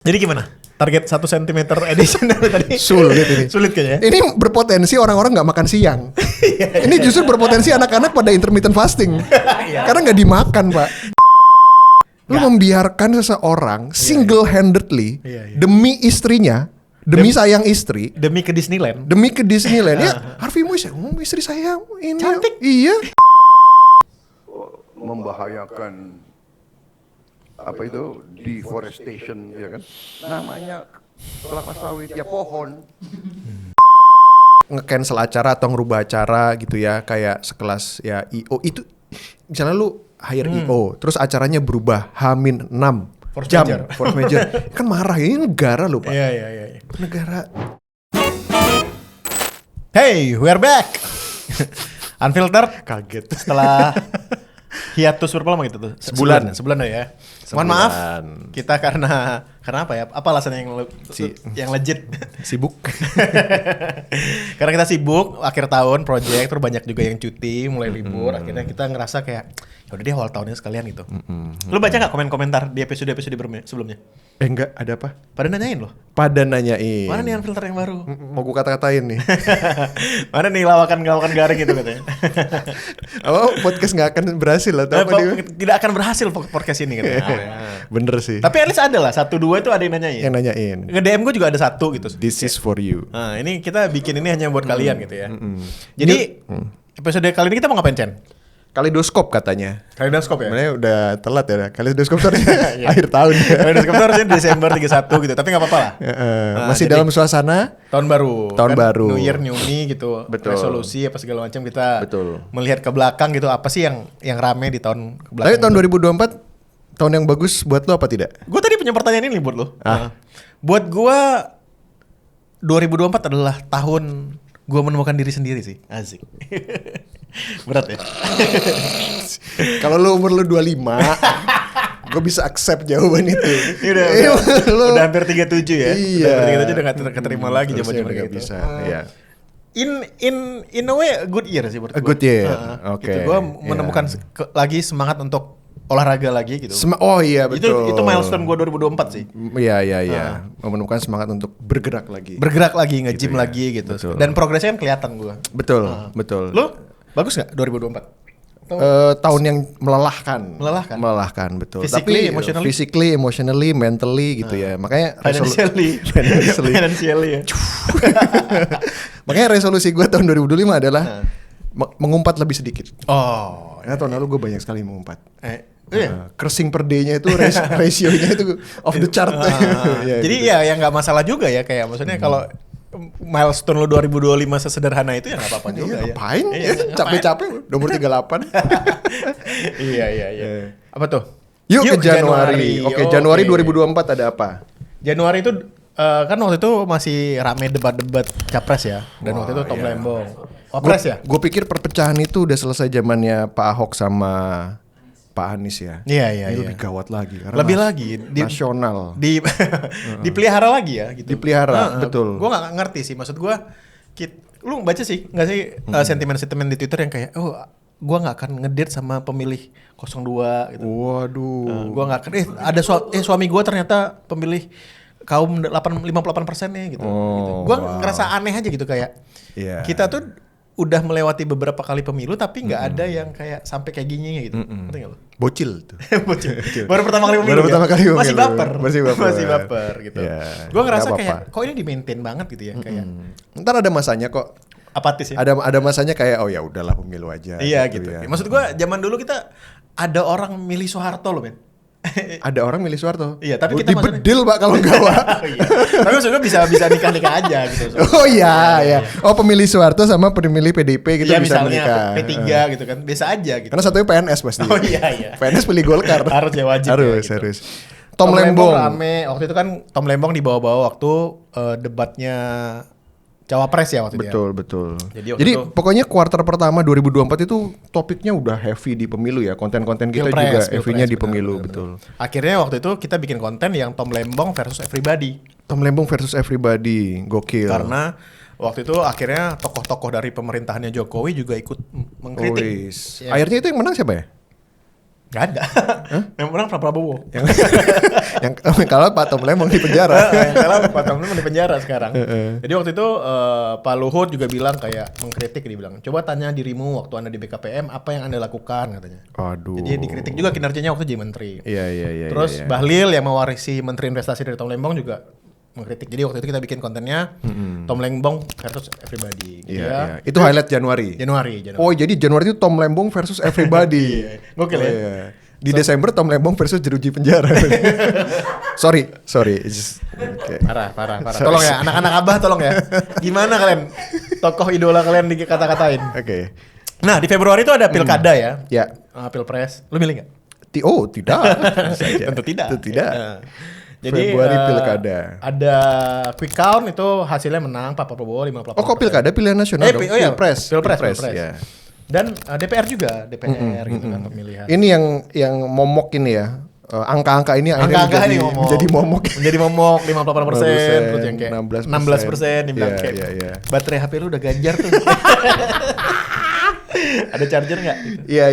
Jadi gimana? Target 1 cm edition tadi? Sulit ini. Sulit kayaknya. Ini berpotensi orang-orang nggak makan siang. Ini justru berpotensi anak-anak pada intermittent fasting. Karena nggak dimakan, Pak. Lu membiarkan seseorang single-handedly demi istrinya, demi sayang istri, Demi ke Disneyland. Ya, Harvey Moise, istri saya ini Cantik. Iya. Membahayakan apa itu deforestation ya kan, namanya kelapa sawit ya pohon. Nge-cancel acara atau ngerubah acara gitu ya, kayak sekelas ya IO itu misalnya lu hire IO terus acaranya berubah H-6 Force jam major. force major kan marah, ini negara lu Pak. Iya. Negara. Hey, we're back. Unfiltered Kaget. setelah hiatus berapa lama gitu tuh? Sebulan ya. Mohon maaf, kita karena apa ya? Apa alasannya yang legit? Sibuk. Karena kita sibuk akhir tahun project, terus banyak juga yang cuti, mulai libur. Akhirnya kita ngerasa kayak ya udah deh awal tahunnya sekalian gitu. Lu baca nggak komen-komentar di episode sebelumnya? Enggak, ada apa? Pada nanyain loh. Pada nanyain. Mana nih Unfilter yang baru? Mau gue kata-katain nih. Mana nih lawakan garing gitu katanya. Apa podcast nggak akan berhasil atau apa dia? Tidak akan berhasil podcast ini katanya. Bener sih. Tapi at least ada lah 1-2 itu ada yang nanyain. Yang nanyain. Nge-DM gue juga ada 1 gitu. This is for you. Nah, ini kita bikin ini hanya buat kalian gitu ya. Jadi episode kali ini kita mau ngapain, Chen? Kaleidoskop katanya. Kaleidoskop ya? Sebenarnya udah telat ya. Kaleidoskop tuh harusnya akhir tahun. Kaleidoskop itu harusnya Desember 31 gitu, tapi nggak apa-apa lah. Masih jadi dalam suasana tahun baru. Tahun baru. New Year, new me gitu. Betul. Resolusi apa segala macam kita Betul. melihat ke belakang gitu, apa sih yang rame di tahun ke belakang. Tapi tahun 2024 tahun yang bagus buat lo apa tidak? Gue tadi punya pertanyaan ini buat lo. Buat gue 2024 adalah tahun gue menemukan diri sendiri sih. Asik. Berat ya? Kalau lo umur lo 25, gue bisa accept jawaban itu. Udah hampir 37 ya. Iya. Udah hampir 37 udah gak keterima lagi Harusnya jawaban udah gitu. bisa. Iya. In a way good year sih buat A gue. good year. Oke. Gitu. Gue menemukan lagi semangat untuk olahraga lagi gitu. Oh iya betul. Itu milestone gue 2024 sih. Iya. Menemukan semangat untuk bergerak lagi. Bergerak lagi, nge-gym Gitu ya. lagi gitu. Betul. Dan progresnya kan kelihatan gue. Betul. Lu bagus gak 2024? Tahun yang melelahkan. Melelahkan, betul. Physically, Tapi physically, emotionally, mentally gitu ya. Makanya Financially ya. Makanya resolusi gue tahun 2025 adalah mengumpat lebih sedikit. Oh, Karena tahun lalu gue banyak sekali mengumpat. iya. Cursing per day-nya itu rasionya itu off the chart. Ya, Jadi gitu. ya nggak masalah juga ya, kayak maksudnya kalau milestone lo 2025 sesederhana itu ya nggak apa-apa juga ya. Ngapain? Iya, Capek-capek udah umur 38. Iya. Apa tuh? Yuk ke Januari. Oke, Januari 2024 ada apa? Januari itu kan waktu itu masih rame debat-debat capres ya. Dan waktu itu Tom Lembong. Wapres ya? Gue pikir perpecahan itu udah selesai zamannya Pak Ahok sama Pak Anies ya. Iya. Ini lebih gawat lagi. Karena Lebih lagi. nasional. Dipelihara lagi ya gitu. Dipelihara, betul. Gue nggak ngerti sih, maksud gue lu baca sih nggak sih sentimen-sentimen di Twitter yang kayak gue nggak akan ngedate sama pemilih 02 gitu. Waduh. Gue nggak akan ada suami gue ternyata pemilih kaum 58% nih gitu. Gue ngerasa aneh aja gitu kayak kita tuh udah melewati beberapa kali pemilu tapi nggak ada yang kayak sampai kayak gini gitu. Ngerti nggak lo? Bocil tuh. Bocil. Baru pertama kali pemilu. Masih baper gitu. Gue ngerasa kayak kok ini di-maintain banget gitu ya kayak. Ntar ada masanya kok. Apatis ya. Ada masanya kayak ya udahlah pemilu aja. Iya gitu. Ya. Maksud gue zaman dulu kita ada orang milih Soeharto loh men. Ada orang milih Soeharto. Iya, tapi kita dibedil Pak kalau enggak Pak. Iya. Tapi maksudnya bisa nikah aja gitu. Oh iya. Oh pemilih Soeharto sama pemilih PDIP gitu ya, bisa misalnya menikah. P3 gitu kan. Biasa aja gitu. Karena satunya PNS pasti. Oh iya. PNS pilih Golkar. Harus ya wajib. Harus. Tom Lembong rame. Waktu itu kan Tom Lembong dibawa-bawa waktu debatnya Cawapres ya waktu itu. Betul. Jadi pokoknya kuartal pertama 2024 itu topiknya udah heavy di pemilu ya. Konten-konten kita juga heavy-nya di pemilu, betul. Akhirnya waktu itu kita bikin konten yang Tom Lembong versus Everybody. Tom Lembong versus Everybody, gokil. Karena waktu itu akhirnya tokoh-tokoh dari pemerintahannya Jokowi juga ikut mengkritik. Akhirnya itu yang menang siapa ya? Nggak ada. Yang menang Pak Prabowo. yang kalah Pak Tom Lembong di penjara. Yang kalah Pak Tom Lembong di penjara sekarang. Jadi waktu itu Pak Luhut juga bilang kayak mengkritik, dia bilang, coba tanya dirimu waktu Anda di BKPM apa yang Anda lakukan katanya. Aduh. Jadi dikritik juga kinerjanya waktu jadi menteri. Iya. Terus Bahlil yang mewarisi Menteri Investasi dari Tom Lembong juga mengkritik. Jadi waktu itu kita bikin kontennya Tom Lembong versus everybody gitu ya. Itu highlight Januari. Oh, jadi Januari itu Tom Lembong versus everybody. Gokil ya. Iya. Di Desember Tom Lembong versus jeruji penjara. sorry. Okay. Parah. Tolong ya, anak-anak Abah tolong ya. Gimana kalian? Tokoh idola kalian dikata-katain. Oke. Nah, di Februari itu ada pilkada ya. Ya. Pilpres. Lu milih nggak? Oh, tidak. Tentu tidak. Jadi Februari pilkada. Ada quick count itu hasilnya menang Pak Prabowo 58%. Oh, kok pilkada pilihan nasional dong? Pilpres. Ya. Dan DPR juga, DPR gitu kan pemilihan. Ini yang momok ini ya. Angka-angka ini akhirnya menjadi momok. Menjadi momok 58%, terus yang kayak 16% dibilang kayak iya. baterai HP lu udah ganjar tuh. Ada charger nggak? Iya.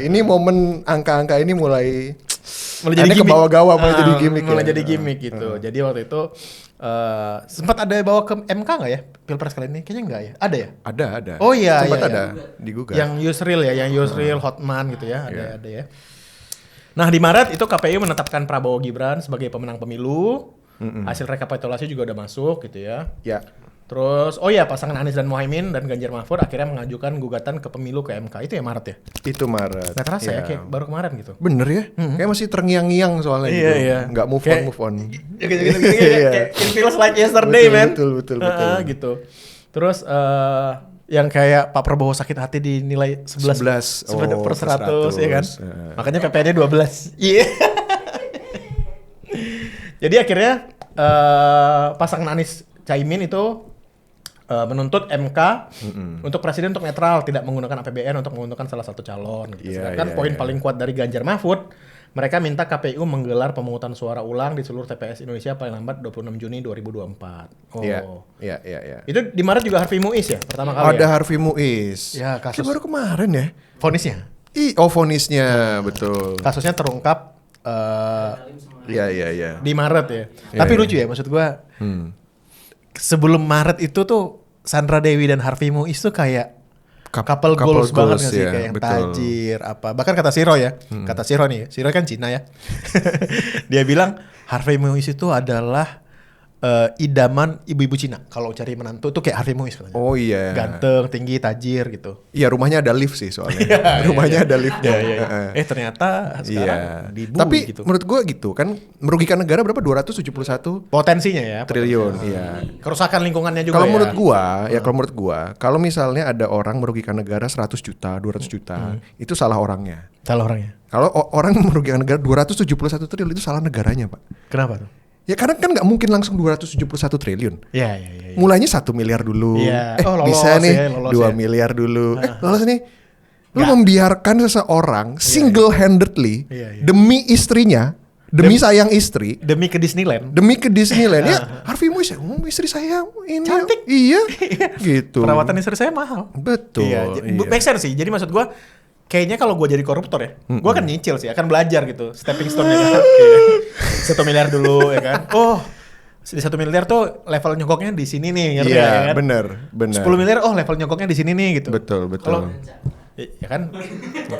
Ini momen angka-angka ini mulai jadi ke bawah-gawa, mulai jadi gimmick gitu. Jadi waktu itu sempat ada bawa ke MK nggak ya pilpres kali ini? Kayaknya nggak ya? Ada ya? Ada. Oh iya. Sempat iya, ada digugat. Yang Yusril ya, Hotman gitu ya, ada ya. Nah di Maret itu KPU menetapkan Prabowo Gibran sebagai pemenang pemilu. Hasil rekapitulasi juga udah masuk gitu ya. Ya. Terus, pasangan Anies dan Muhaimin dan Ganjar Mahfud akhirnya mengajukan gugatan ke pemilu ke MK. Itu ya Maret ya? Itu Maret. Nggak terasa ya, kayak baru kemarin gitu. Bener ya? Kayak masih terngiang-ngiang soalnya gitu. Iya. Nggak move on. Kayak it feels like yesterday, man. Betul. Gitu. Terus, yang kayak Pak Prabowo sakit hati dinilai 11 per 100 ya kan? Makanya PPN-nya 12. Iya. Jadi akhirnya pasangan Anies Caimin itu menuntut MK untuk presiden untuk netral, tidak menggunakan APBN untuk menguntungkan salah satu calon. Gitu. Sedangkan poin paling kuat dari Ganjar Mahfud, mereka minta KPU menggelar pemungutan suara ulang di seluruh TPS Indonesia paling lambat 26 Juni 2024. Iya. Itu di Maret juga Harvey Muiz ya pertama kali. Ada Harvey Muiz. Ya, kasus baru kemarin ya. Vonisnya. Vonisnya betul. Kasusnya terungkap Iya. di Maret ya. Tapi lucu ya, maksud gua. Sebelum Maret itu tuh Sandra Dewi dan Harvey Muiz tuh kayak couple goals banget gak sih, kayak yang tajir apa. Bahkan kata Siro ya, kata Siro nih, Siro kan Cina ya. Dia bilang Harvey Muiz itu adalah idaman ibu-ibu Cina. Kalau cari menantu tuh kayak Harvey Muiz katanya. Oh iya. Ganteng, tinggi, tajir gitu. Iya, rumahnya ada lift sih soalnya. Rumahnya ada liftnya. Iya. Ternyata sekarang dibully tapi gitu. menurut gua gitu kan merugikan negara berapa? 271 potensinya ya. triliun. Iya. Kerusakan lingkungannya juga kalau ya. Menurut gua, kalau misalnya ada orang merugikan negara 100 juta, 200 juta, itu salah orangnya. Salah orangnya. Kalau orang merugikan negara 271 triliun itu salah negaranya, Pak. Kenapa tuh? Ya karena kan nggak mungkin langsung 271 triliun. Iya. Mulainya 1 miliar dulu. Iya. Bisa nih 2 miliar dulu. Lolos nih. Lu membiarkan seseorang single-handedly demi istrinya, demi sayang istri, demi ke Disneyland. Ya, Harvey Muiz, istri saya ini cantik. Iya. Gitu. Perawatan istri saya mahal. Betul. Iya. Make sense sih. Jadi maksud gua kayaknya kalau gue jadi koruptor ya, gue akan nyicil sih, akan belajar gitu, stepping stone-nya kan. 1 miliar dulu ya kan. Oh, di 1 miliar tuh level nyogoknya di sini nih, ngerti ya kan? Bener. 10 miliar, level nyogoknya di sini nih gitu. Betul. Kalau, ya kan?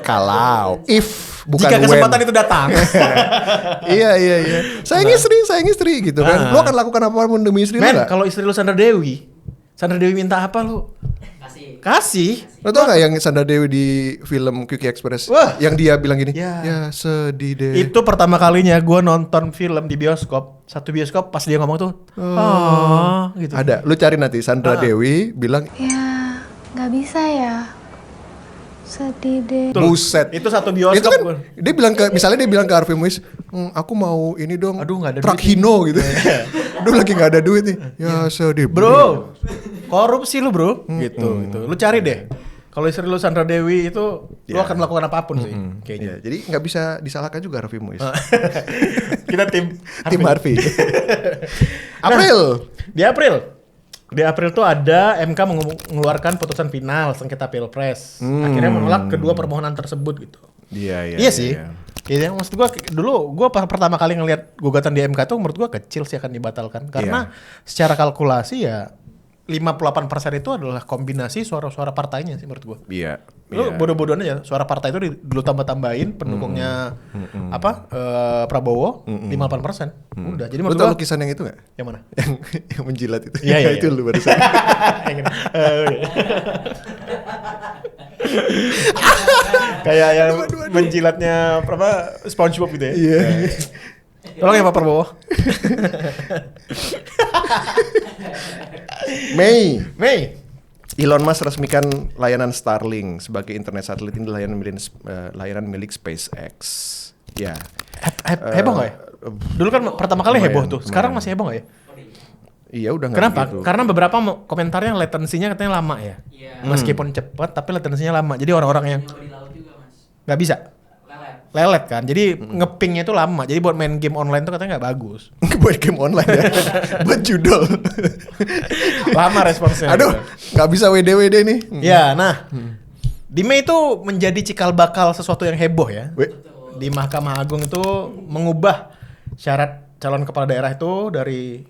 Kalau, bukan jika kesempatan itu datang. Iya. Sayang istri gitu kan. Lu akan lakukan apapun demi istri lu nggak? Kalau istri lu Sandra Dewi minta apa lu? Kasih. Lo tau gak yang Sandra Dewi di film Quickie Express? Wah. Yang dia bilang gini, ya sedih deh. Itu pertama kalinya gue nonton film di bioskop. Satu bioskop pas dia ngomong tuh, gitu. Ada, lu cari nanti Sandra Dewi bilang, ya gak bisa ya, sedih deh. Buset. Itu satu bioskop. Itu kan misalnya dia bilang ke Harvey Muiz, aku mau ini dong, aduh gak ada truk duit Hino gitu. Aduh lagi gak ada duit nih. Ya sedih. Bro, korupsi lu bro, gitu. Lu cari deh. Kalau istri lu Sandra Dewi itu, lu akan melakukan apapun sih, kayaknya. Jadi nggak bisa disalahkan juga Harvey Muiz. Kita tim Harvey. April. Di April tuh ada MK mengeluarkan putusan final sengketa Pilpres. Akhirnya menolak kedua permohonan tersebut gitu. Iya sih. Iya, maksud gue dulu gue pertama kali ngelihat gugatan di MK tuh menurut gue kecil sih akan dibatalkan karena secara kalkulasi ya 58% itu adalah kombinasi suara-suara partainya sih menurut gue. Iya. Lu bodoh-bodohan aja suara partai itu dulu tambah-tambahin pendukungnya Prabowo 58%. Udah. Jadi Lu menurut tau gua lukisan yang itu nggak? yang mana? yang menjilat itu. Iya. Itu lu barusan. Kayak yang menjilatnya apa SpongeBob gitu ya. Iya. Tolong ya Pak Prabowo. Mei. Elon Musk resmikan layanan Starlink sebagai internet satelit ini layanan milik SpaceX. Ya. Heboh nggak ya? Dulu kan pertama kali heboh tuh. Sekarang masih heboh nggak ya? Iya udah nggak. Kenapa? Gitu. Karena beberapa komentarnya latensinya katanya lama ya. Meskipun cepat tapi latensinya lama. Jadi orang-orang yang nggak bisa. Lelet kan, jadi ngepingnya itu lama. Jadi buat main game online tuh katanya nggak bagus. Buat game online ya, buat judul. Lama responsnya. Aduh, nggak bisa WD nih. Ya, nah di Mei itu menjadi cikal bakal sesuatu yang heboh ya. Di Mahkamah Agung itu mengubah syarat calon kepala daerah itu dari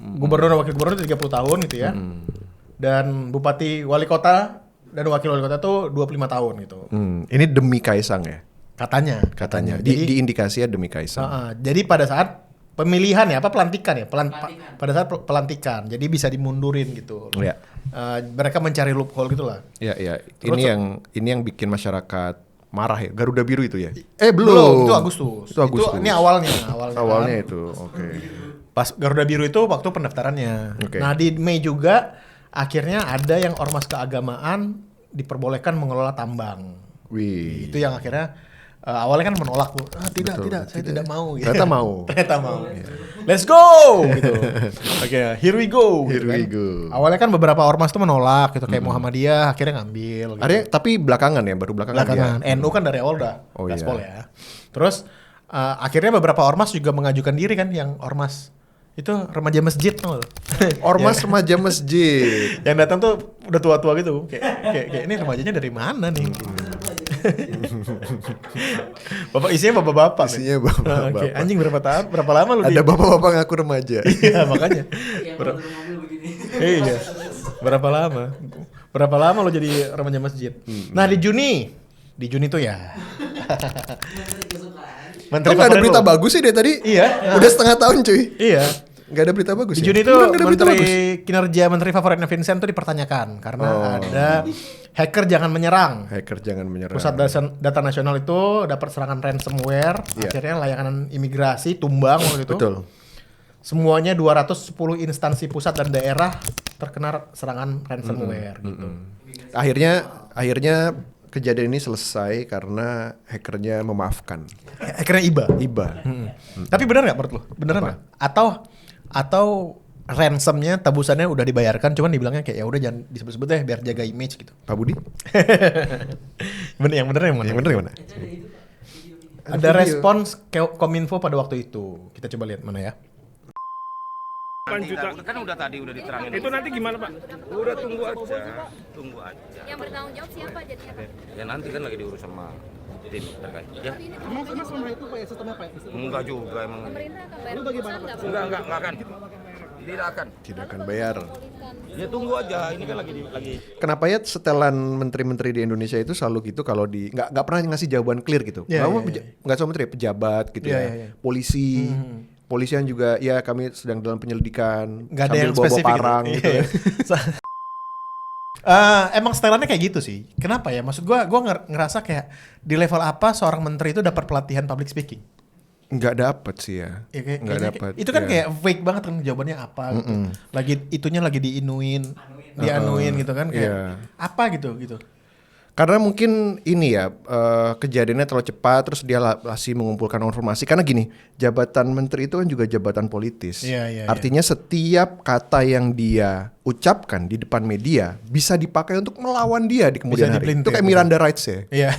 gubernur dan wakil gubernur itu 30 tahun gitu ya. Dan bupati wali kota dan wakil wali kota itu 25 tahun gitu. Ini demi Kaisang ya? Katanya. Jadi, di indikasinya demi Kaisang. Jadi pada saat pemilihan ya, pelantikan ya, pada saat pelantikan, jadi bisa dimundurin gitu. Ya. Mereka mencari loophole gitulah. Iya. Ini yang bikin masyarakat marah ya. Garuda Biru itu ya? Belum. Itu Agustus. Ini awalnya itu. Oke. Pas Garuda Biru itu waktu pendaftarannya. Okay. Nah di Mei juga akhirnya ada yang ormas keagamaan diperbolehkan mengelola tambang. Wih. Itu yang akhirnya awalnya kan menolak tuh. Tidak, saya tidak mau. Gitu. Ternyata mau. Let's go gitu. Oke, here we go. Here we go. Awalnya kan beberapa ormas tuh menolak gitu kayak Muhammadiyah akhirnya ngambil gitu. Tapi belakangan ya, baru belakangan. NU kan dari awal udah gaspol ya. Terus akhirnya beberapa ormas juga mengajukan diri kan yang ormas itu remaja masjid tau gak? Ormas remaja masjid. Yang datang tuh udah tua-tua gitu. Kayak ini remajanya dari mana nih? Isinya bapak-bapak. Isinya bapak-bapak. Anjing berapa lama lu? Ada bapak-bapak ngaku remaja. Iya makanya. Iya. Berapa lama lu jadi remaja masjid? Nah di Juni tuh ya. Kok gak ada berita bagus sih dari tadi? Iya. Udah setengah tahun cuy. Iya. Gak ada berita bagus. Di Juni itu kinerja Menteri favoritnya Vincent tuh dipertanyakan karena ada hacker jangan menyerang. Pusat Data Nasional itu dapat serangan ransomware. Akhirnya layanan imigrasi tumbang waktu itu. Betul. Semuanya 210 instansi pusat dan daerah terkena serangan ransomware gitu. Akhirnya kejadian ini selesai karena hackernya memaafkan. Hackernya iba. Tapi benar nggak menurut lo? Beneran nggak? Atau ransomnya tebusannya udah dibayarkan, cuman dibilangnya kayak ya udah jangan disebut-sebut deh biar jaga image gitu. Pak Budi? Yang bener yang mana? Ada respons Kominfo pada waktu itu. Kita coba lihat mana ya. 8 juta kan udah diterangin. Itu nanti gimana Pak? Udah tunggu aja. Yang bertanggung jawab siapa jadinya Pak? Ya nanti kan lagi diurus sama tim terkait. Ya. Emang selama itu Pak ya sistemnya Pak? Enggak juga emang. Pemerintah akan bayar besar nggak Pak? Enggak akan. Tidak akan bayar. Ya tunggu aja. Ini kan lagi. Kenapa ya setelan menteri-menteri di Indonesia itu selalu gitu kalau nggak pernah ngasih jawaban clear gitu. Nggak cuma menteri, pejabat gitu ya. Polisi. Polisian juga ya kami sedang dalam penyelidikan. Nggak ada yang spesifik parang gitu ya. Emang stylernya kayak gitu sih. Kenapa ya? Maksud gue ngerasa kayak di level apa seorang menteri itu dapat pelatihan public speaking? Nggak dapet sih ya. Nggak dapet. Itu kan kayak fake banget kan jawabannya apa gitu. Lagi dianuin gitu kan kayak apa gitu. Karena mungkin ini ya kejadiannya terlalu cepat terus dia masih mengumpulkan informasi karena gini jabatan menteri itu kan juga jabatan politis. Artinya setiap kata yang dia ucapkan di depan media bisa dipakai untuk melawan dia di kemudian hari. Itu kayak Miranda Rights ya. Iya.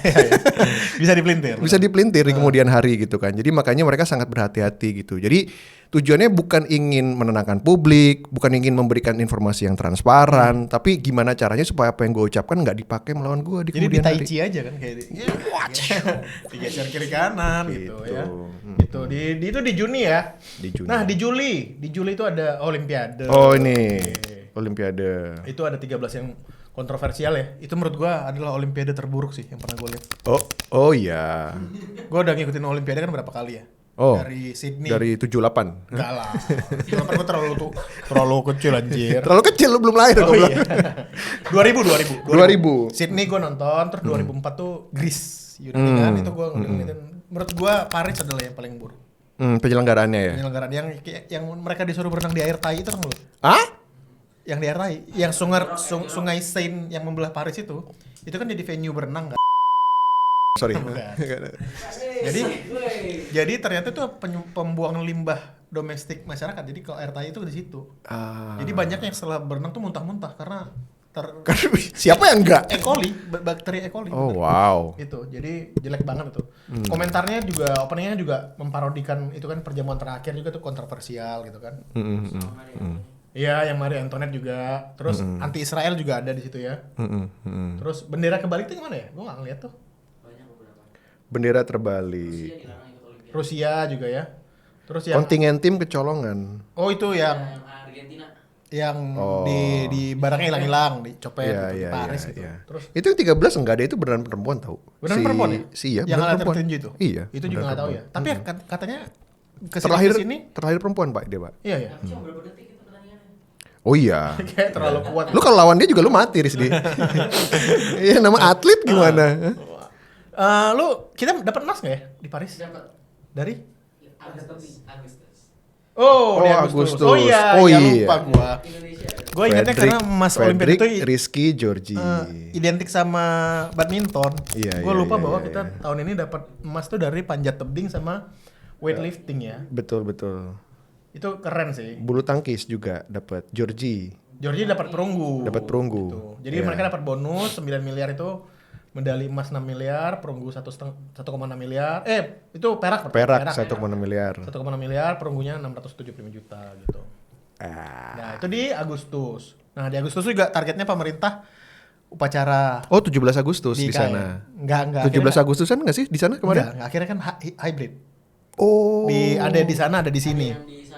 Bisa dipelintir. Bisa dipelintir di kemudian hari gitu kan. Jadi makanya mereka sangat berhati-hati gitu. Jadi tujuannya bukan ingin menenangkan publik, bukan ingin memberikan informasi yang transparan, tapi gimana caranya supaya apa yang gue ucapkan nggak dipakai melawan gue di Jadi di kemudian tai hari. chi aja kan kayak digeser kiri kanan gitu ya. Itu itu di Juni ya. Di Juni. Nah, di Juli itu ada Olimpiade. Oh ini Olimpiade. Itu ada 13 yang kontroversial ya. Itu menurut gua adalah Olimpiade terburuk sih yang pernah gua lihat. Oh iya. Gua udah ngikutin Olimpiade kan berapa kali ya? Oh. Dari Sydney. Dari 78. Enggak lah. 78 gua terlalu kecil anjir. Terlalu kecil, lu belum lahir. Oh iya. 2000. 2000. Sydney gue nonton, terus 2004 tuh Greece Yunani kan, itu gue ngeliatin. Menurut gue Paris adalah yang paling buruk. Penyelenggaraannya ya. Penyelenggaraan yang mereka disuruh berenang di air tai itu kan lu. Ah? Yang di air tai, yang sungai Seine yang membelah Paris itu kan jadi venue berenang kan. Sorry. Jadi ternyata tuh pembuangan limbah domestik masyarakat. Jadi kalau air tai itu di situ. Jadi banyak yang setelah berenang tuh muntah-muntah karena Siapa yang enggak? E. coli, bakteri E. coli. Oh wow. Itu, jadi jelek banget itu. Komentarnya juga, openingnya juga memparodikan itu kan perjamuan terakhir juga tuh kontroversial gitu kan. Iya, yang Marie Antoinette juga. Terus anti Israel juga ada di situ ya. Terus bendera kebalik itu gimana ya? Gue nggak ngeliat tuh. Bendera terbalik. Rusia juga ya. Terus yang Kontingen tim kecolongan. oh itu yang Argentina. Yang di barangnya hilang-hilang, dicopet di Paris gitu. Terus itu yang 13 enggak ada, itu beneran perempuan tahu. beneran perempuan ya? Iya, yang beneran alat perempuan. tertinju itu? Iya. Itu juga nggak tahu ya. Tapi ya katanya Terlahir perempuan Pak dia Pak. Iya ya. Oh iya. Kayak terlalu kuat. Lu kalau lawan dia juga lu mati Rizdi. Iya, nama atlet gimana? Kita dapat emas nggak ya di Paris? Dapat. Dari? Agustus. Oh, di Agustus. Oh iya, Oh ya iya. lupa gua. Indonesia. Gua ingatnya karena emas Olimpiade itu Rizky Georgie. identik sama badminton. Iya, Gua iya, lupa iya, bahwa iya, kita iya. tahun ini dapat emas tuh dari panjat tebing sama weightlifting ya. Betul. Itu keren sih. Bulu tangkis juga dapat Georgie. Georgia dapat perunggu. Dapat perunggu. Gitu. Jadi Iya. mereka dapat bonus 9 miliar itu, medali emas 6 miliar, perunggu 1,6 miliar. Itu perak. Perak 1,6 miliar. 1,6 miliar, perunggunya 675 juta gitu. Nah, itu di Agustus. Nah, di Agustus juga targetnya pemerintah upacara Oh, 17 Agustus di IKN. sana. Enggak. 17 Agustusan enggak sih di sana kemarin? Enggak, akhirnya kan hybrid. Oh. Ada di sana, ada di sini.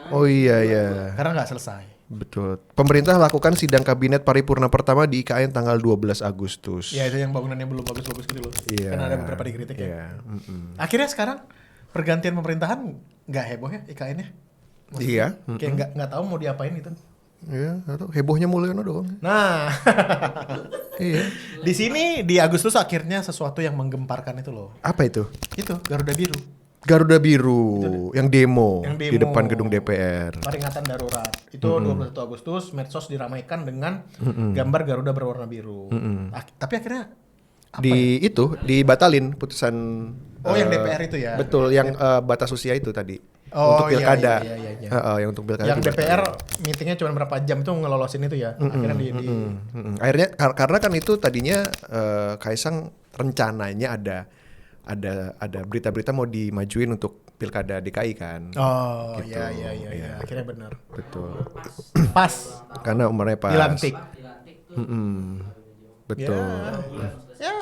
Oh iya. Karena nggak selesai. Betul. Pemerintah lakukan sidang kabinet paripurna pertama di IKN tanggal 12 Agustus. Ya, itu yang bangunannya belum bagus-bagus gitu loh. Iya. Kan ada beberapa dikritik ya. Iya. Akhirnya sekarang pergantian pemerintahan nggak heboh ya IKN-nya. Iya. Kayak nggak tahu mau diapain gitu. Iya, atau hebohnya Mulyono doang. Nah, Iya. di sini di Agustus akhirnya sesuatu yang menggemparkan itu loh. Apa itu? Itu Garuda Biru. Garuda Biru yang demo Yang di demo. depan gedung DPR. Peringatan darurat. Itu 21 Agustus medsos diramaikan dengan gambar Garuda berwarna biru. Tapi akhirnya Dibatalin putusan. yang DPR itu ya. Betul, yang batas usia itu tadi. Oh, untuk pilkada. iya. Yang untuk pilkada. Yang dibatalin. DPR meetingnya cuma berapa jam tuh ngelolosin itu ya. Akhirnya Akhirnya karena kan itu tadinya Kaisang rencananya ada berita-berita mau dimajuin untuk pilkada DKI kan. Oh, Gitu. iya. Akhirnya benar. Betul. Pas. Karena umurnya pas. Dilantik. Betul. Ya.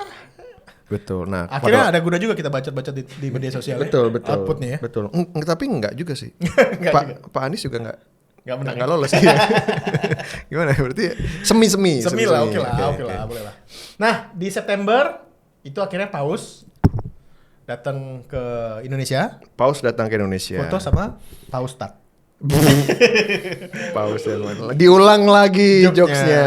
Betul. Nah, Akhirnya ada guna juga kita bacot-bacot di media sosial. betul. Outputnya ya. Betul. Tapi enggak juga sih. Enggak juga. Pak Anies juga enggak Enggak enggak lolos. Gimana? Berarti semi lah, oke lah, boleh lah. Nah, di September itu akhirnya Paus datang ke Indonesia, Paus datang ke Indonesia. foto sama Paus Tat. Paus yang mana? Diulang lagi jokesnya.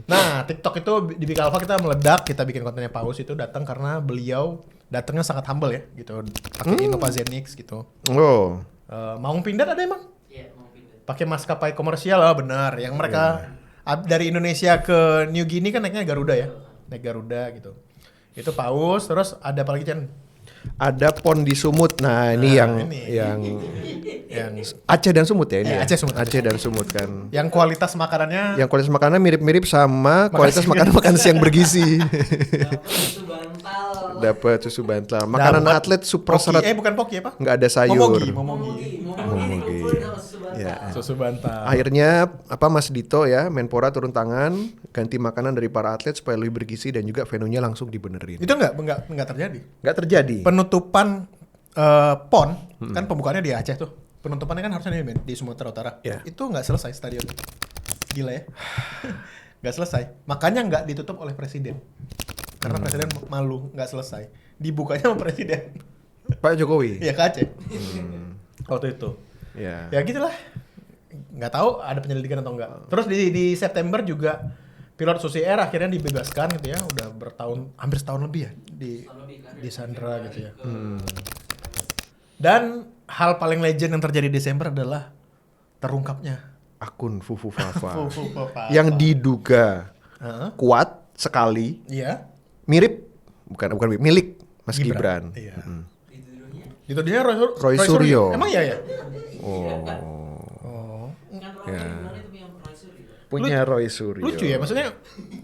Nah, TikTok itu di Big Alpha kita meledak, kita bikin kontennya Paus itu datang karena beliau datangnya sangat humble ya, gitu. Pakai Innova Zenix gitu. Oh. Maung Pindad ada emang? Iya, mau pindah. Pakai maskapai komersial lah, benar. Yang mereka dari Indonesia ke New Guinea kan naiknya Garuda ya, naik Garuda gitu. Itu Paus, terus ada apa lagi Chan? Ada pon di Sumut. Nah, ini yang Aceh dan Sumut ya ini. Ya? Aceh dan Sumut kan. Yang kualitas makanannya Yang kualitas makanan mirip-mirip sama kualitas makan siang bergizi. Susu bantal. Dapat susu bantal. Makanan Dapat atlet super serat. bukan poki apa? Nggak ada sayur. Momogi. Susu bantal. Akhirnya Mas Dito ya, Menpora turun tangan, ganti makanan dari para atlet supaya lebih bergizi dan juga venue-nya langsung dibenerin. Itu enggak terjadi. Nggak terjadi. Penutupan PON kan pembukaannya di Aceh tuh. Penutupannya kan harusnya di Sumatera Utara. Yeah. Itu nggak selesai stadion. Gila ya. Nggak selesai. Makanya nggak ditutup oleh presiden. Karena presiden malu nggak selesai. Dibukanya sama presiden. Pak Jokowi. Iya ke Aceh. Waktu itu. Ya. Ya gitulah. Nggak tahu ada penyelidikan atau enggak. Terus di September juga pilot Susi Air akhirnya dibebaskan gitu ya. Udah hampir setahun lebih ya di Sandra gitu ya. Dan hal paling legend yang terjadi di Desember adalah terungkapnya Akun Fufu Fafa. Fufu Fafa. Yang diduga kuat sekali. Iya. Mirip bukan milik Mas Gibran. Iya. Itu dia Roy Suryo. Emang iya ya? Oh. Kan Roy Ya. Gibran itu punya Roy Suryo. Punya Roy Suryo. Lucu ya, maksudnya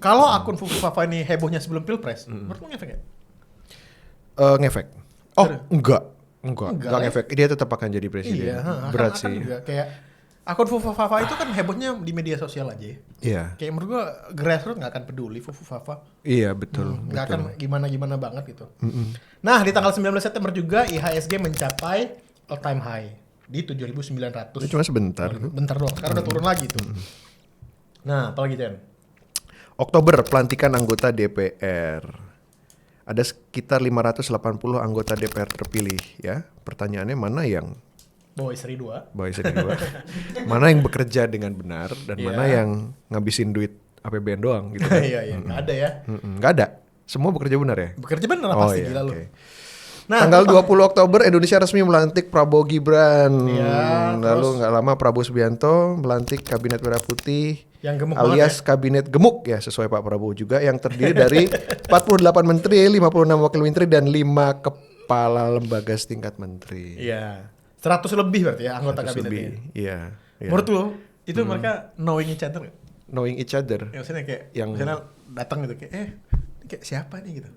kalau akun Fufu Fafa ini hebohnya sebelum Pilpres, menurutmu ngefek ya? Ngefek. Oh, Serius? enggak Enggak ya? ngefek. Dia tetap akan jadi presiden. Iya, Berat akan sih. juga kayak akun Fufu Fafa itu kan hebohnya di media sosial aja ya. Iya. Kayak menurut gua grassroots nggak akan peduli Fufu Fafa. Iya, betul. Nggak akan gimana-gimana banget gitu. Nah, di tanggal 19 September juga IHSG mencapai all time high di 7.900. Itu cuma sebentar. Bentar doang, karena udah turun lagi tuh. Nah, apalagi Chen? Oktober pelantikan anggota DPR. Ada sekitar 580 anggota DPR terpilih ya. Pertanyaannya mana yang Bawa istri 2. mana yang bekerja dengan benar dan Iya. mana yang ngabisin duit APBN doang gitu. Iya, nggak ada ya. Nggak ada. Semua bekerja benar ya? Bekerja bener lah pasti, gila lu. oke. Nah, Tanggal tentang- 20 Oktober Indonesia resmi melantik Prabowo Gibran. Iya, Lalu terus- nggak lama Prabowo Subianto melantik Kabinet Merah Putih Yang gemuk alias Kabinet Gemuk ya sesuai Pak Prabowo juga yang terdiri dari 48 menteri, 56 wakil menteri dan 5 kepala lembaga setingkat menteri. Iya. 100 lebih berarti ya anggota 100 lebih. kabinetnya. Iya. iya. Menurut lu itu mereka knowing each other nggak? Knowing each other. Ya, maksudnya kayak Yang- misalnya datang gitu kayak ini kayak siapa nih gitu.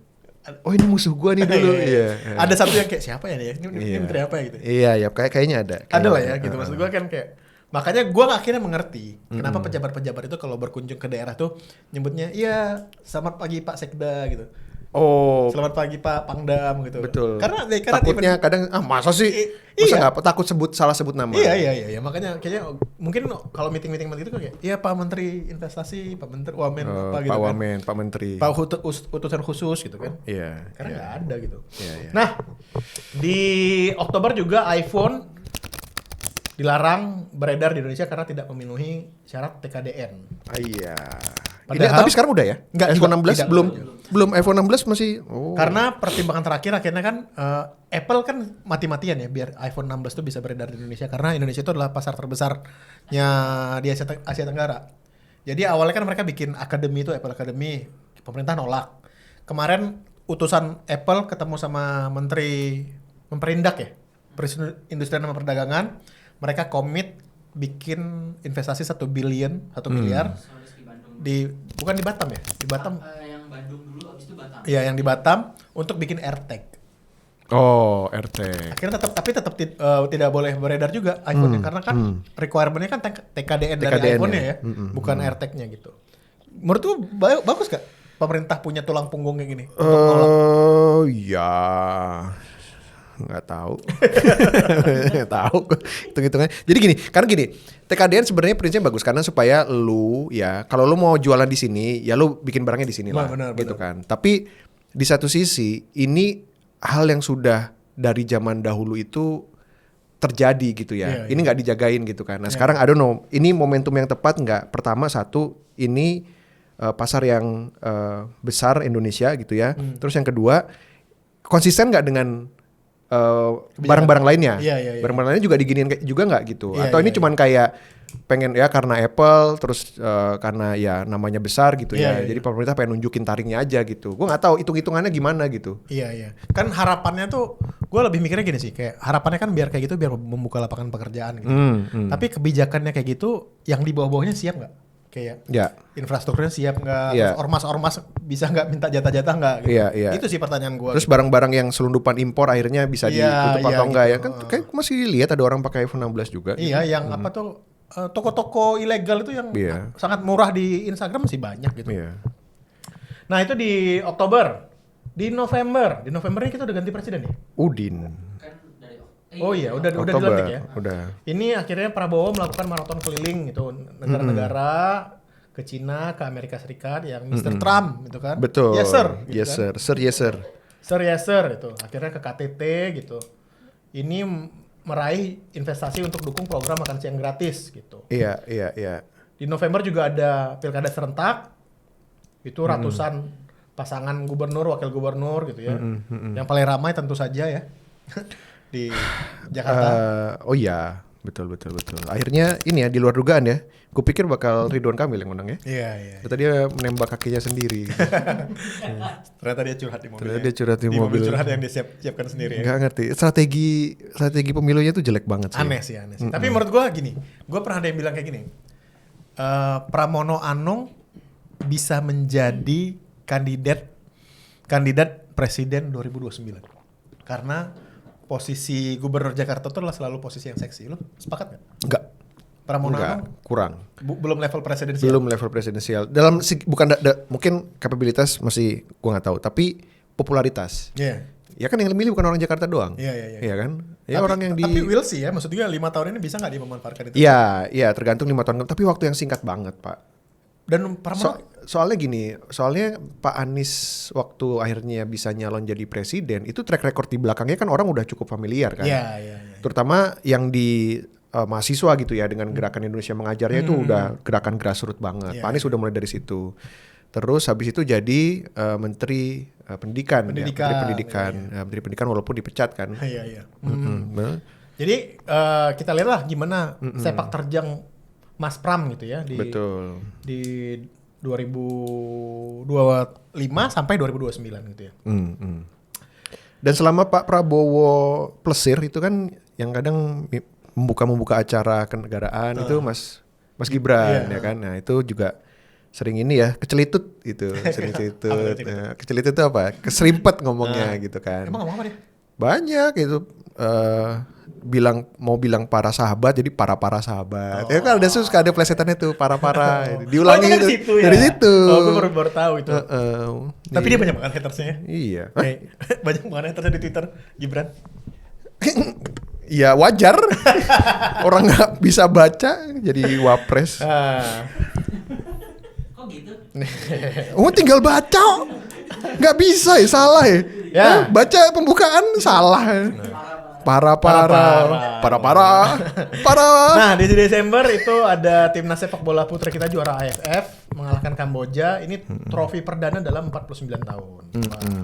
Oh ini musuh gua nih dulu. Iya. Ada satu yang kayak siapa ya dia? Ini Iya. menteri apa ya gitu. Iya, ya kayaknya ada. Ada lah ya Kayaknya gitu. ada. Maksud gua kan kayak makanya gua akhirnya mengerti kenapa pejabat-pejabat itu kalau berkunjung ke daerah tuh nyebutnya iya selamat pagi Pak Sekda gitu. Oh, Selamat pagi Pak Pangdam gitu. betul. Karena takutnya kadang masa sih? Masa iya. nggak takut salah sebut nama. Iya, makanya kayaknya mungkin kalau meeting gitu kayak iya Pak Menteri Investasi, Pak Menteri Wamen apa gitu Pak kan. Wamen, Pak Menteri. Pak utusan khusus gitu kan. Iya. Karena iya. nggak ada gitu. Iya, iya. Nah, di Oktober juga iPhone dilarang beredar di Indonesia karena tidak memenuhi syarat TKDN. Iya. Padahal- Tapi sekarang udah ya? Nggak, iPhone juga, 16 tidak. belum iPhone 16 masih. Oh. Karena pertimbangan terakhir akhirnya kan Apple kan mati-matian ya biar iPhone 16 itu bisa beredar di Indonesia karena Indonesia itu adalah pasar terbesarnya di Asia Tenggara. Jadi awalnya kan mereka bikin akademi itu Apple Academy, pemerintah nolak. Kemarin utusan Apple ketemu sama Menteri Memperindak ya, Perindustrian sama Perdagangan, mereka komit bikin investasi 1 miliar Harus di Bandung. bukan di Batam ya, di Batam. Yang Bandung dulu abis itu Batam. Iya, yang di Batam untuk bikin AirTag. Oh, RT. Akhirnya tetap tidak boleh beredar juga iPhone-nya karena kan requirement-nya kan TKDN dari TKDN-nya. iPhone-nya ya, bukan AirTag-nya gitu. Menurut tuh bagus gak pemerintah punya tulang punggung kayak gini? Ya nggak tahu. Nggak tahu hitung-hitungannya. Jadi gini, TKDN sebenarnya prinsipnya bagus karena supaya lu ya kalau lu mau jualan di sini ya lu bikin barangnya di sini lah Benar. gitu kan. Tapi di satu sisi ini hal yang sudah dari zaman dahulu itu terjadi gitu ya. Iya, Ini nggak dijagain gitu kan. Nah sekarang I don't know. Ini momentum yang tepat nggak? Pertama satu ini pasar yang besar Indonesia gitu ya. Terus yang kedua konsisten nggak dengan barang-barang lainnya? Iya. Barang-barang lainnya juga diginiin juga nggak gitu? Iya, Atau ini iya. cuman kayak pengen ya karena Apple terus karena ya namanya besar gitu ya. Iya. Jadi pemerintah pengen nunjukin taringnya aja gitu. Gue nggak tahu hitung-hitungannya gimana gitu. Iya. Kan harapannya tuh gue lebih mikirnya gini sih, kayak harapannya kan biar kayak gitu biar membuka lapangan pekerjaan gitu. Tapi kebijakannya kayak gitu yang di bawah-bawahnya siap nggak? Kayak Ya. infrastrukturnya siap nggak, Ya. terus ormas-ormas bisa nggak minta jatah-jatah nggak gitu. Iya. Itu sih pertanyaan gue. Terus barang-barang yang selundupan impor akhirnya bisa Iya, ditutup iya, atau enggak gitu. ya kan? Kayak masih lihat ada orang pakai iPhone 16 juga. Iya, yang apa tuh toko-toko ilegal itu yang Iya. sangat murah di Instagram masih banyak gitu. Iya. Nah itu di Oktober, di November ini kita udah ganti presiden ya. Udin. Kan dari Oh iya, udah Oktober. dilantik ya. Udah. Ini akhirnya Prabowo melakukan maraton keliling gitu negara-negara ke Cina, ke Amerika Serikat yang Mr. Trump gitu kan. Betul. Yes sir. Gitu Yes kan. sir. Sir yes sir. Sir yes sir itu. Akhirnya ke KTT gitu. Ini meraih investasi untuk dukung program makan siang gratis gitu. Iya. Di November juga ada pilkada serentak. Itu ratusan pasangan gubernur, wakil gubernur gitu ya. Yang paling ramai tentu saja ya di Jakarta. Oh iya, betul. Akhirnya ini ya di luar dugaan ya. Kupikir bakal Ridwan Kamil yang menang ya. Iya. Ternyata dia menembak kakinya sendiri. Ternyata dia curhat di mobil. Ternyata dia curhat di mobil. curhat yang dia siapkan sendiri ya. Nggak ngerti. Strategi pemilunya tuh jelek banget sih. Aneh sih. Tapi menurut gua gini, gua pernah ada yang bilang kayak gini. Pramono Anung bisa menjadi kandidat presiden 2029. Karena posisi gubernur Jakarta itu adalah selalu posisi yang seksi. Lo sepakat nggak? Enggak. Pramono Anung Kurang. belum level presidensial. Belum level presidensial. Bukan mungkin kapabilitas masih gua nggak tahu, tapi popularitas. Iya. Ya kan yang milih bukan orang Jakarta doang. Iya. Iya kan? Ya Tapi- orang yang di Tapi will sih ya, maksudnya 5 tahun ini bisa nggak dia memanfaatkan itu? Iya, tergantung 5 tahun. Tapi waktu yang singkat banget, Pak. Dan Pramono Soalnya gini, soalnya Pak Anies waktu akhirnya bisa nyalon jadi presiden, itu track record di belakangnya kan orang udah cukup familiar kan. Iya. Terutama yang di mahasiswa gitu ya, dengan gerakan Indonesia Mengajarnya itu udah gerakan grassroots banget. Iya, Pak Anies udah mulai dari situ. Terus habis itu jadi Menteri Pendidikan. Ya, Menteri Pendidikan walaupun dipecat kan. Iya. Nah, Jadi kita lihatlah gimana sepak terjang Mas Pram gitu ya betul. di 2025 sampai 2029 gitu ya. Dan selama Pak Prabowo plesir itu kan yang kadang membuka acara kenegaraan itu Mas Gibran ya kan. Nah, itu juga sering ini ya kecelitut gitu, sering celitut. Nah, kecelitut itu apa? Keserimpet ngomongnya gitu kan. Emang ngomong apa dia? Banyak itu bilang para sahabat jadi para sahabat. Ya kan suka ada plesetannya tuh para diulangi itu gitu. dari situ ya? Dari situ. Oh, gue baru tahu itu. Tapi dia Iya. banyak banget hatersnya. Iya. Banyak banget hatersnya di Twitter Gibran. Ya wajar. Orang nggak bisa baca jadi wapres. Kok gitu? Oh tinggal baca. Nggak bisa ya, salah ya. Ya. Baca pembukaan salah. Para. Nah di Desember itu ada timnas sepak bola putra kita juara AFF mengalahkan Kamboja. Ini trofi perdana dalam 49 tahun. Wah.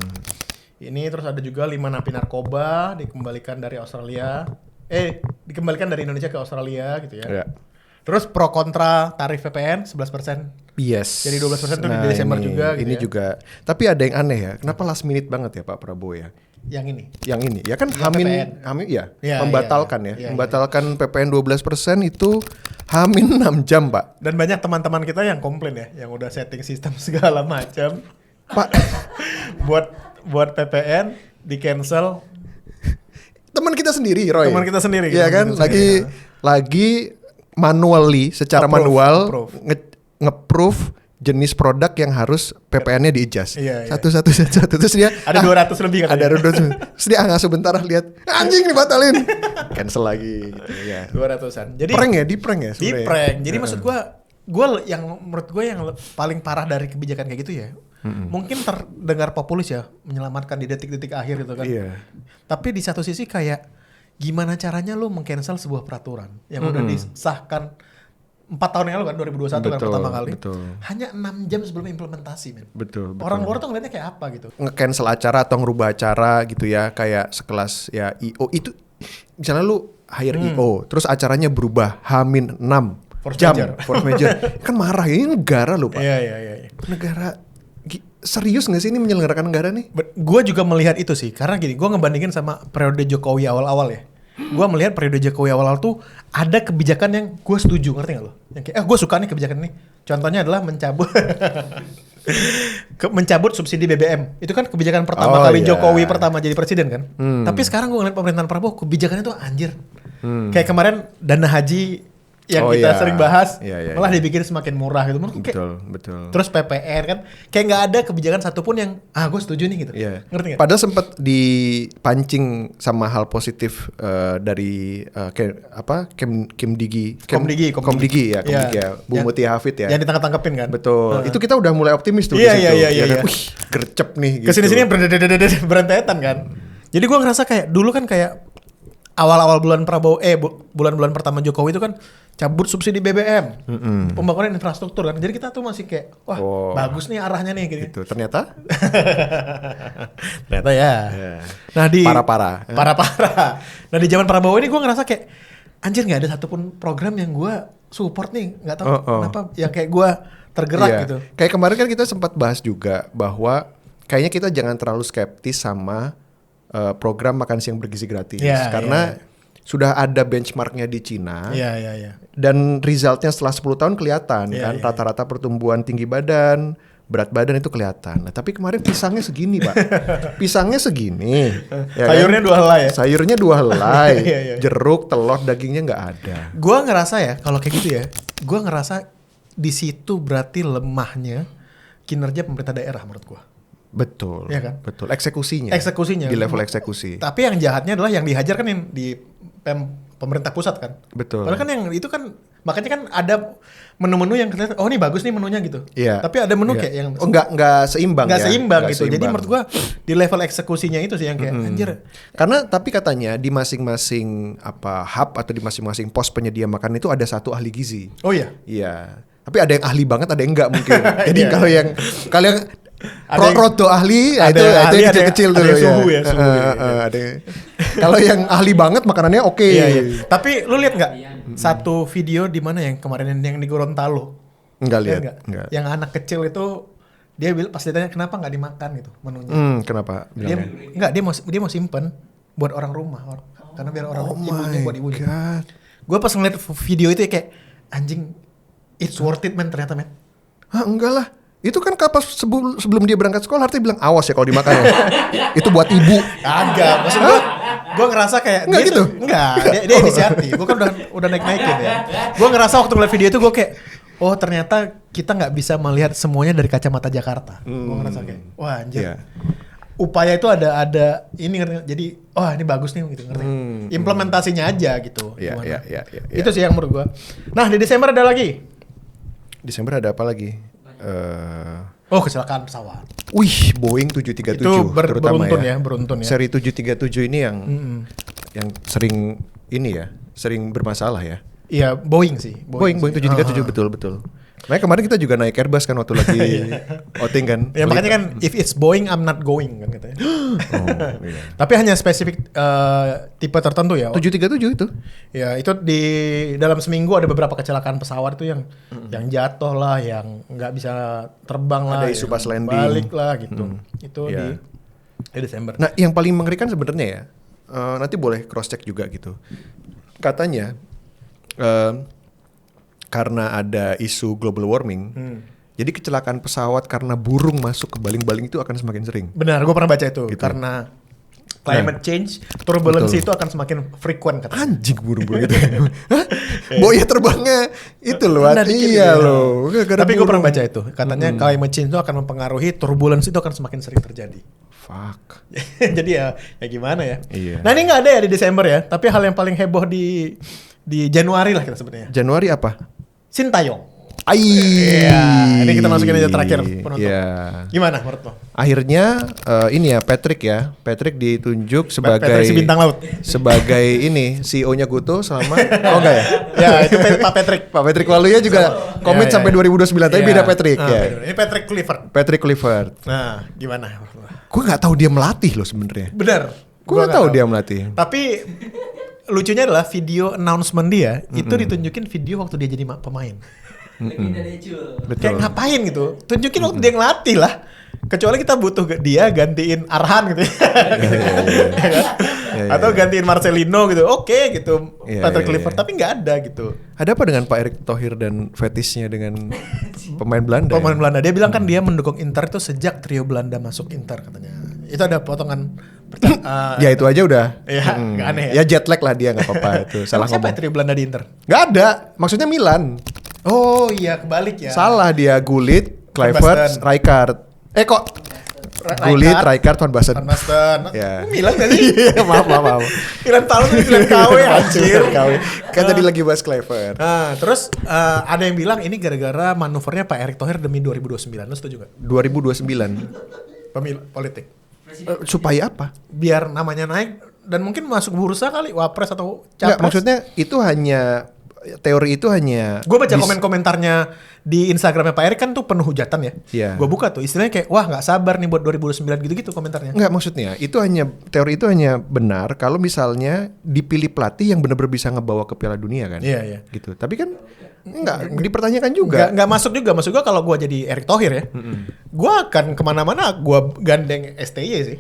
Ini terus ada juga 5 napi narkoba dikembalikan dari Australia. Dikembalikan dari Indonesia ke Australia gitu ya. Ya. Terus pro kontra tarif PPN 11%. Yes. Jadi 12% tuh di Desember juga gitu ini ya. juga. Tapi ada yang aneh ya. Kenapa last minute banget ya Pak Prabowo ya? Yang ini. Yang ini ya kan PPN. membatalkan Iya, ya. Membatalkan PPN 12% itu Hamin 6 jam, Pak. Dan banyak teman-teman kita yang komplain ya, yang udah setting sistem segala macam. Pak, buat PPN di cancel. teman kita sendiri, Roy. Teman kita sendiri. Iya kan? Lagi manually secara manual nge-proof jenis produk yang harus PPN-nya diadjust. Iya. Satu terus dia Ada 200 lebih katanya. Ada 200. Terus dia sebentar lihat anjing dibatalin. Cancel lagi gitu ya. 200-an. Jadi Di prank ya Di sebenarnya. prank. Jadi maksud gue yang menurut gue yang paling parah dari kebijakan kayak gitu ya. Mungkin terdengar populis ya, menyelamatkan di detik-detik akhir gitu kan. Iya. Tapi di satu sisi kayak gimana caranya lu meng-cancel sebuah peraturan yang udah disahkan 4 tahun yang lalu kan 2021 kan pertama kali. Betul. Hanya 6 jam sebelum implementasi, men. Betul. Orang luar tuh ngeliatnya kayak apa gitu. Nge-cancel acara atau ngerubah acara gitu ya, kayak sekelas ya IO itu misalnya lu hire IO terus acaranya berubah H-6 Force jam major. force major. Kan marah, ini negara loh Pak. Iya. Negara serius nggak sih ini menyelenggarakan negara nih? Gue juga melihat itu sih, karena gini, gue ngebandingin sama periode Jokowi awal-awal ya. gue melihat periode Jokowi awal tuh ada kebijakan yang gue setuju, ngerti gak lo? Yang kayak, gue suka nih kebijakan ini. Contohnya adalah mencabut subsidi BBM. Itu kan kebijakan pertama kali Jokowi pertama jadi presiden kan. Tapi sekarang gue ngeliat pemerintahan Prabowo, kebijakannya tuh anjir. Kayak kemarin dana haji yang kita sering bahas, malah dibikin semakin murah gitu. Betul. Terus PPR kan, kayak nggak ada kebijakan satupun yang gue setuju nih gitu. Ngerti nggak? Padahal sempat dipancing sama hal positif dari Kim Digi ya, Bu Mutia Hafid ya. Yang ditangkap-tangkepin kan. Betul. Itu kita udah mulai optimis tuh Iya. Kan? Wih, gercep nih. Gitu. Kesini-sini berentetan kan. Jadi gue ngerasa kayak dulu kan kayak awal-awal bulan bulan-bulan pertama Jokowi itu kan cabut subsidi BBM, pembangunan infrastruktur kan. Jadi kita tuh masih kayak, bagus nih arahnya nih gitu. Ternyata ya. Nah di parah. Nah di zaman Prabowo ini gue ngerasa kayak anjir nggak ada satupun program yang gue support nih, nggak tahu kenapa yang kayak gue tergerak gitu. Kayak kemarin kan kita sempat bahas juga bahwa kayaknya kita jangan terlalu skeptis sama program makan siang bergizi gratis karena sudah ada benchmarknya di Cina. Dan resultnya setelah 10 tahun kelihatan kan, rata-rata pertumbuhan tinggi badan, berat badan itu kelihatan. Nah, tapi kemarin pisangnya segini, Pak. Pisangnya segini. Sayurnya kan? 2 helai ya. Sayurnya 2 helai. Jeruk, telur, dagingnya nggak ada. Gua ngerasa ya kalau kayak gitu ya, gua ngerasa di situ berarti lemahnya kinerja pemerintah daerah menurut gua. Betul. Ya kan? Betul. Eksekusinya. Di level eksekusi. Tapi yang jahatnya adalah yang dihajar kan yang di pemerintah pusat kan. Betul. Padahal kan yang itu kan makanya kan ada menu-menu yang kelihatan ini bagus nih menunya gitu. Iya. Tapi ada menu kayak yang nggak seimbang. Nggak seimbang gitu. Jadi menurut gua di level eksekusinya itu sih yang kayak anjir. Karena tapi katanya di masing-masing hub atau di masing-masing pos penyedia makan itu ada satu ahli gizi. Oh iya. Iya. Tapi ada yang ahli banget, ada yang enggak mungkin. Jadi kalau yang rodo ahli, itu yang kecil-kecil tuh. Ada yang suhu ya. Kalau yang ahli banget makanannya oke. Iya. Tapi lu lihat nggak satu video di mana yang kemarin yang di Gorontalo? Enggak lihat. Yang anak kecil itu dia bilang pas ditanya kenapa nggak dimakan gitu menunya. Kenapa? Dia mau simpen buat orang rumah, karena biar orang ibunya buat ibunya. Gue pas ngeliat video itu ya kayak anjing, it's worth it man ternyata men. Enggak lah. Itu kan kapas sebelum dia berangkat sekolah artinya bilang awas ya kalau dimakan ya. Itu buat ibu. Agak, maksud gue ngerasa kayak enggak gitu. Dia inisiatif. Gue kan udah naik-naikin ya. Gue ngerasa waktu ngeliat video itu gue kayak ternyata kita nggak bisa melihat semuanya dari kacamata Jakarta. Gue ngerasa kayak wah anjir. Upaya itu ada ini ngerti. Jadi ini bagus nih gitu ngerti. Implementasinya aja gitu. Iya. Itu sih yang menurut gue. Nah di Desember ada lagi. Desember ada apa lagi? Kecelakaan pesawat. Wih, Boeing 737 itu terutama beruntun ya. Seri 737 ini yang sering sering bermasalah ya. Iya, Boeing sih. Boeing 737 betul. Makanya kemarin kita juga naik Airbus kan waktu lagi outing kan. Ya makanya kan if it's Boeing I'm not going kan katanya. Tapi hanya spesifik tipe tertentu ya. 737 itu. Ya itu di dalam seminggu ada beberapa kecelakaan pesawat itu yang jatuh lah, yang nggak bisa terbang lah. Ada isu pas landing. Balik lah gitu. Itu di Desember. Nah yang paling mengerikan sebenarnya ya, nanti boleh cross check juga gitu. Katanya karena ada isu global warming, jadi kecelakaan pesawat karena burung masuk ke baling-baling itu akan semakin sering. Benar, gue pernah baca itu. Gitu. Karena climate change, turbulence itu akan semakin frequent katanya. Anjing burung-burung itu. Boya terbangnya itu loh. Iya loh. Tapi gue pernah baca itu. Katanya climate change itu akan mempengaruhi turbulence itu akan semakin sering terjadi. Fuck. Jadi ya gimana ya. Iya. Nah ini gak ada ya di Desember ya. Tapi hal yang paling heboh di Januari lah kita sebutnya. Januari apa? Sintayong. Iya. Ini kita masukin aja terakhir penutup. Iya. Gimana menurut lo? Akhirnya ini ya Patrick ditunjuk sebagai Patrick si bintang laut. Sebagai ini CEO-nya Goto selama enggak ya? Ya itu Pak Patrick. Pak Patrick Waluya juga komit sampai 2029 tapi beda Patrick ya. Ini Patrick Kluivert. Patrick Kluivert. Nah, gimana? Gue nggak tahu dia melatih loh sebenarnya. Benar. Gue nggak tahu dia melatih. Tapi lucunya adalah video announcement dia itu ditunjukin video waktu dia jadi pemain. Betul. Kayak ngapain gitu? Tunjukin waktu dia ngelatih lah. Kecuali kita butuh dia gantiin Arhan gitu ya. Ya kan? Atau gantiin Marcelino gitu. Oke gitu. Patrick Kluivert tapi nggak ada gitu. Ada apa dengan Pak Erick Thohir dan fetishnya dengan pemain Belanda? Pemain Belanda. Dia bilang kan dia mendukung Inter itu sejak trio Belanda masuk Inter katanya. Itu ada potongan ya itu aja udah. Ya, nggak aneh ya. Jet lag lah dia nggak apa-apa itu. Salah siapa ngomong. trio Belanda di Inter? Nggak ada. Maksudnya Milan. Oh iya kebalik ya. Salah dia Gullit, Kluivert, Rijkaard. Kok Gullit, Rijkaard, Van Basten. Van Basten. Ya. Milan tadi. maaf. Milan tahu tuh Milan KW anjir. Kan tadi lagi bahas Kluivert. Nah, terus ada yang bilang ini gara-gara manuvernya Pak Erick Thohir demi 2029. Lu setuju gak? 2029. Pemilu politik. Supaya apa? Biar namanya naik dan mungkin masuk bursa kali wapres atau capres. Enggak, maksudnya itu hanya teori itu hanya. Gue baca komen-komentarnya di Instagramnya Pak Erick kan tuh penuh hujatan ya. Iya. Gue buka tuh istilahnya kayak wah nggak sabar nih buat 2029 gitu-gitu komentarnya. Enggak, maksudnya itu hanya teori itu hanya benar kalau misalnya dipilih pelatih yang benar-benar bisa ngebawa ke Piala Dunia kan. Iya. Gitu. Tapi kan enggak dipertanyakan juga. Enggak masuk juga. Maksud gue kalau gue jadi Erick Thohir ya, gue akan kemana-mana gue gandeng STY sih.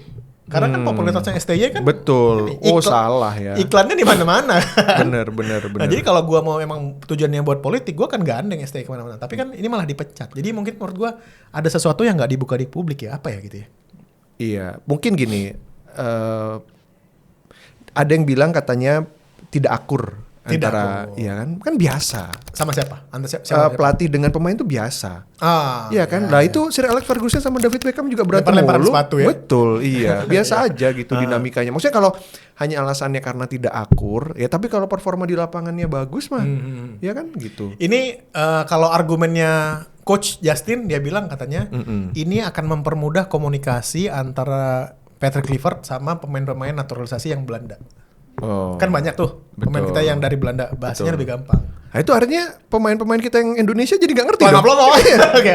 Karena kan popularitasnya STY kan betul. Salah ya. Iklannya di mana-mana. Bener. Nah, jadi kalau gue mau emang tujuannya buat politik, gue akan gandeng STY kemana-mana. Tapi kan ini malah dipecat. Jadi mungkin menurut gue ada sesuatu yang nggak dibuka di publik ya. Apa ya gitu ya? Iya, mungkin gini. Ada yang bilang katanya tidak akur. Antara, iya kan biasa. Sama siapa? Siapa? Pelatih dengan pemain itu biasa. Iya kan. Nah itu Sir Alex Ferguson sama David Beckham juga berantem lempar mulu. sepatu ya. Betul, iya. Biasa aja gitu dinamikanya. Maksudnya kalau hanya alasannya karena tidak akur, ya tapi kalau performa di lapangannya bagus mah, ya kan gitu. Ini kalau argumennya Coach Justin dia bilang katanya ini akan mempermudah komunikasi antara Patrick Kluivert sama pemain-pemain naturalisasi yang Belanda. Kan banyak tuh pemain kita yang dari Belanda bahasanya lebih gampang. Nah itu artinya pemain-pemain kita yang Indonesia jadi nggak ngerti dong. Oke,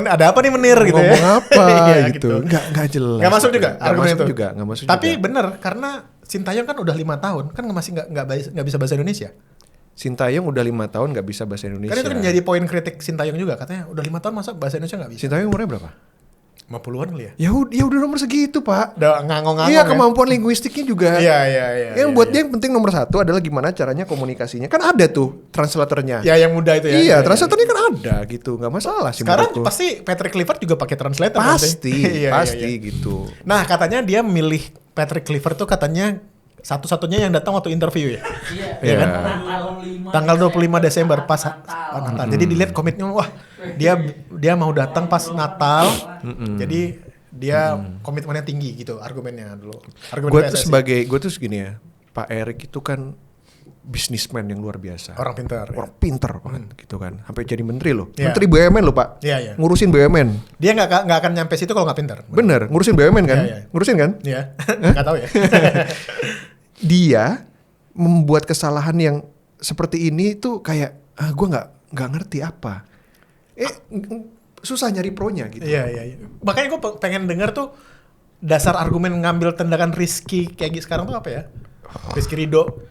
ada apa nih menir gitu ya? Ngomong apa gitu? Nggak jelas. Nggak masuk juga argumen itu. Nggak masuk. Tapi bener karena Sintayong kan udah 5 tahun kan masih nggak bisa bahasa Indonesia. Sintayong udah 5 tahun nggak bisa bahasa Indonesia. Kan itu menjadi poin kritik Sintayong juga katanya udah 5 tahun masa bahasa Indonesia nggak bisa. Sintayong umurnya berapa? 50-an kali ya? Ya udah nomor segitu pak. Udah ngangong-ngangong. Iya kemampuan linguistiknya juga. Iya. Yang buat dia yang penting nomor 1 adalah gimana caranya komunikasinya. Kan ada tuh translatornya. Ya yang muda itu ya. Iya translatornya kan ada gitu, nggak masalah sih. Sekarang pasti Patrick Kluivert juga pakai translator. Pasti gitu. Nah katanya dia milih Patrick Kluivert tuh katanya satu-satunya yang datang waktu interview ya. Iya kan? Tanggal 25 Desember pas Natal. Jadi dilihat komitmen wah dia mau datang pas Natal. Jadi dia komitmennya tinggi gitu argumennya dulu. Gue tuh segini ya. Pak Erick itu kan bisnismen yang luar biasa. Orang pintar. Orang pintar banget gitu kan. Sampai jadi menteri loh. Yeah. Menteri BUMN loh Pak. Yeah. Ngurusin BUMN. Dia nggak akan nyampe situ kalau nggak pintar. Bener, ngurusin BUMN kan? Yeah. Ngurusin kan? Iya. Nggak tahu ya. Dia membuat kesalahan yang seperti ini tuh kayak gue nggak ngerti apa. Susah nyari pro-nya gitu. Iya. Makanya gue pengen dengar tuh dasar argumen ngambil tindakan risky kayak sekarang tuh apa ya? Rizky Ridho.